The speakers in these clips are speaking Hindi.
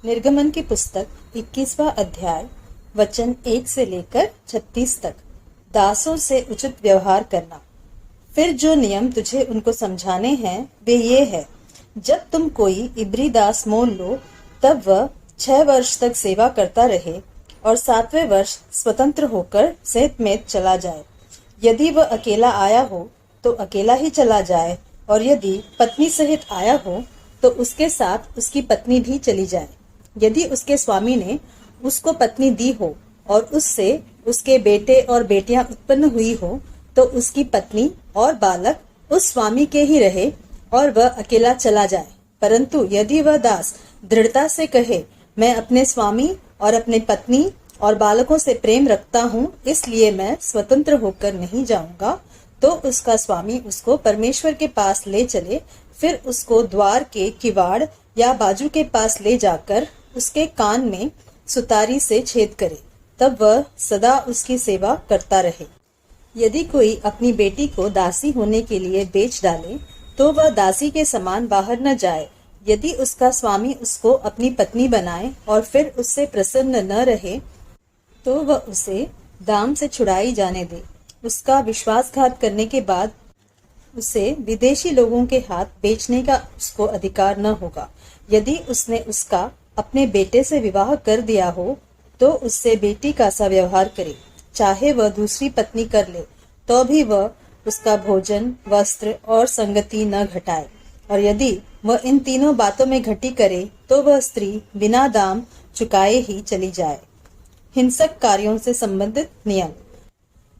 निर्गमन की पुस्तक 21वां अध्याय वचन 1 से लेकर 36 तक। दासों से उचित व्यवहार करना। फिर जो नियम तुझे उनको समझाने हैं वे ये है, जब तुम कोई इब्री दास मोल लो तब वह 6 वर्ष तक सेवा करता रहे और 7वें वर्ष स्वतंत्र होकर सेतमेत चला जाए। यदि वह अकेला आया हो तो अकेला ही चला जाए, और यदि पत्नी सहित आया हो तो उसके साथ उसकी पत्नी भी चली जाए। यदि उसके स्वामी ने उसको पत्नी दी हो और उससे उसके बेटे और बेटियां उत्पन्न हुई हो तो उसकी पत्नी और बालक उस स्वामी के ही रहे और वह अकेला चला जाए। परंतु यदि वह दास दृढ़ता से कहे, मैं अपने स्वामी और अपने पत्नी और बालकों से प्रेम रखता हूँ, इसलिए मैं स्वतंत्र होकर नहीं जाऊंगा, तो उसका स्वामी उसको परमेश्वर के पास ले चले। फिर उसको द्वार के किवाड़ या बाजू के पास ले जाकर उसके कान में सुतारी से छेद करे, तब वह सदा उसकी सेवा करता रहे। यदि कोई अपनी बेटी को दासी होने के लिए बेच डाले तो वह दासी के समान बाहर न जाए। यदि उसका स्वामी उसको अपनी पत्नी बनाए और फिर उससे प्रसन्न न रहे तो वह उसे दाम से छुड़ाई जाने दे। उसका विश्वासघात करने के बाद उसे विदेशी लोगों के हाथ बेचने का उसको अधिकार न होगा। यदि उसने उसका अपने बेटे से विवाह कर दिया हो तो उससे बेटी का सा व्यवहार करे, चाहे वह दूसरी पत्नी कर ले, तो भी वह उसका भोजन, वस्त्र और संगति न घटाए। और यदि वह इन तीनों बातों में घटी करे तो वह स्त्री बिना दाम चुकाए ही चली जाए। हिंसक कार्यों से संबंधित नियम।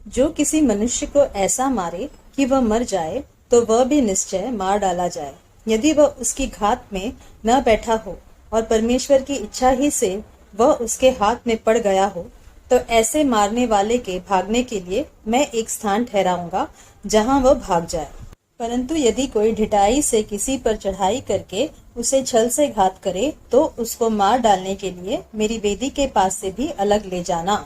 जो किसी मनुष्य को ऐसा मारे कि वह मर जाए तो वह भी निश्चय मार डाला जाए। यदि वह उसकी घात में न बैठा हो और परमेश्वर की इच्छा ही से वह उसके हाथ में पड़ गया हो, तो ऐसे मारने वाले के भागने के लिए मैं एक स्थान ठहराऊंगा जहां वह भाग जाए। परंतु यदि कोई ढिठाई से किसी पर चढ़ाई करके उसे छल से घात करे तो उसको मार डालने के लिए मेरी वेदी के पास से भी अलग ले जाना।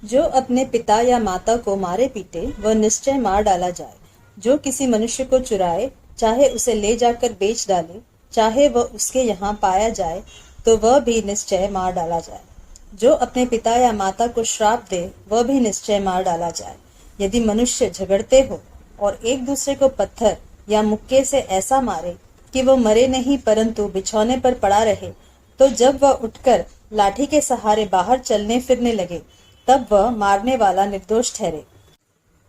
जो अपने पिता या माता को मारे पीटे वह निश्चय मार डाला जाए। जो किसी मनुष्य को चुराए, चाहे उसे ले जाकर बेच डाले, चाहे वह उसके यहाँ पाया जाए, तो वह भी निश्चय मार डाला जाए। जो अपने पिता या माता को श्राप दे वह भी निश्चय मार डाला जाए। यदि मनुष्य झगड़ते हो और एक दूसरे को पत्थर या मुक्के से ऐसा मारे कि वह मरे नहीं परंतु बिछौने पर पड़ा रहे, तो जब वह उठकर लाठी के सहारे बाहर चलने फिरने लगे तब वह मारने वाला निर्दोष ठहरे।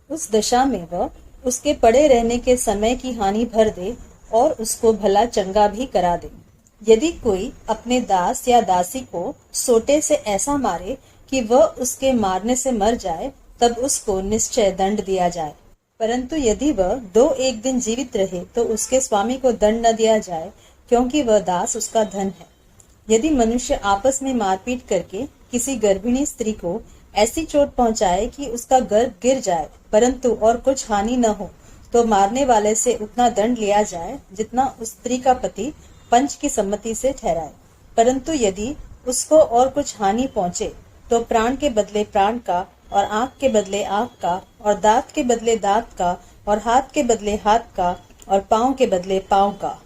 उस दशा में वह उसके पड़े रहने के समय की हानि भर दे और उसको भला चंगा भी करा दे। यदि कोई अपने दास या दासी को सोटे से ऐसा मारे कि वह उसके मारने से मर जाए, तब उसको निश्चय दंड दिया जाए। परंतु यदि वह 2-1 दिन जीवित रहे तो उसके स्वामी को दंड न दिया जाए, क्योंकि वह दास उसका धन है। यदि मनुष्य आपस में मारपीट करके किसी गर्भिणी स्त्री को ऐसी चोट पहुंचाए कि उसका गर्भ गिर जाए परंतु और कुछ हानि न हो, तो मारने वाले से उतना दंड लिया जाए जितना उस स्त्री का पति पंच की सम्मति से ठहराए। परंतु यदि उसको और कुछ हानि पहुंचे तो प्राण के बदले प्राण का, और आंख के बदले आंख का, और दांत के बदले दांत का, और हाथ के बदले हाथ का, और पांव के बदले पांव का,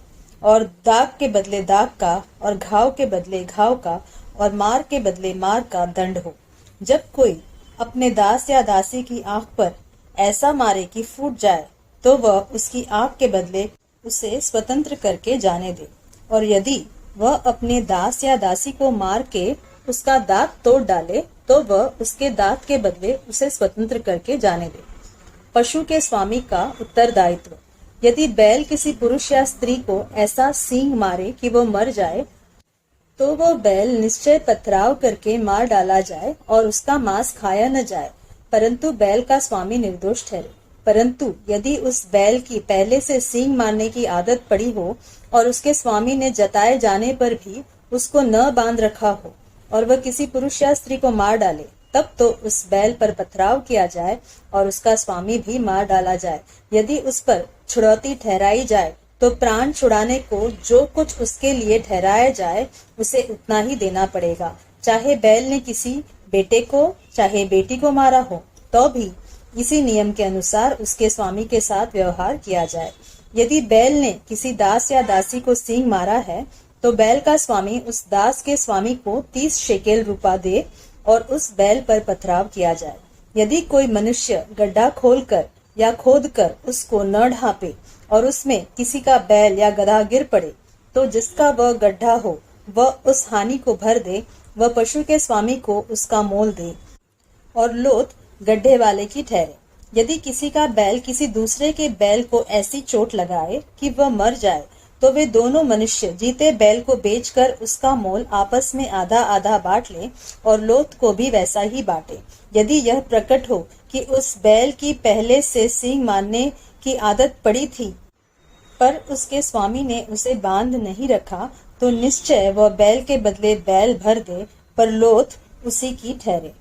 और दाग के बदले दाग का, और घाव के बदले घाव का, और मार के बदले मार का दंड हो। जब कोई अपने दास या दासी की आंख पर ऐसा मारे कि फूट जाए तो वह उसकी आंख के बदले उसे स्वतंत्र करके जाने दे। और यदि वह अपने दास या दासी को मार के उसका दांत तोड़ डाले तो वह उसके दांत के बदले उसे स्वतंत्र करके जाने दे। पशु के स्वामी का उत्तरदायित्व। यदि बैल किसी पुरुष या स्त्री को ऐसा सींग मारे कि वो मर जाए तो वो बैल निश्चय पथराव करके मार डाला जाए और उसका मांस खाया न जाए, परंतु बैल का स्वामी निर्दोष ठहरे। परंतु यदि उस बैल की पहले से सींग मारने की आदत पड़ी हो और उसके स्वामी ने जताए जाने पर भी उसको न बांध रखा हो और वह किसी पुरुष या स्त्री को मार डाले, तब तो उस बैल पर पथराव किया जाए और उसका स्वामी भी मार डाला जाए। यदि उस पर छुड़ौती ठहराई जाए तो प्राण छुड़ाने को जो कुछ उसके लिए ठहराया जाए उसे उतना ही देना पड़ेगा। चाहे बैल ने किसी बेटे को चाहे बेटी को मारा हो, तो भी इसी नियम के अनुसार उसके स्वामी के साथ व्यवहार किया जाए। यदि बैल ने किसी दास या दासी को सींग मारा है तो बैल का स्वामी उस दास के स्वामी को 30 शेकेल रुपा दे और उस बैल पर पथराव किया जाए। यदि कोई मनुष्य गड्ढा खोलकर या खोदकर उसको न ढांपे और उसमें किसी का बैल या गधा गिर पड़े, तो जिसका वह गड्ढा हो वह उस हानि को भर दे, वह पशु के स्वामी को उसका मोल दे और लोथ गड्ढे वाले की ठहरे। यदि किसी का बैल किसी दूसरे के बैल को ऐसी चोट लगाए कि वह मर जाए, तो वे दोनों मनुष्य जीते बैल को बेचकर उसका मोल आपस में आधा आधा बांट ले और लोथ को भी वैसा ही बांटे। यदि यह प्रकट हो कि उस बैल की पहले से सींग मारने की आदत पड़ी थी, पर उसके स्वामी ने उसे बांध नहीं रखा, तो निश्चय वह बैल के बदले बैल भर दे, पर लोथ उसी की ठहरे।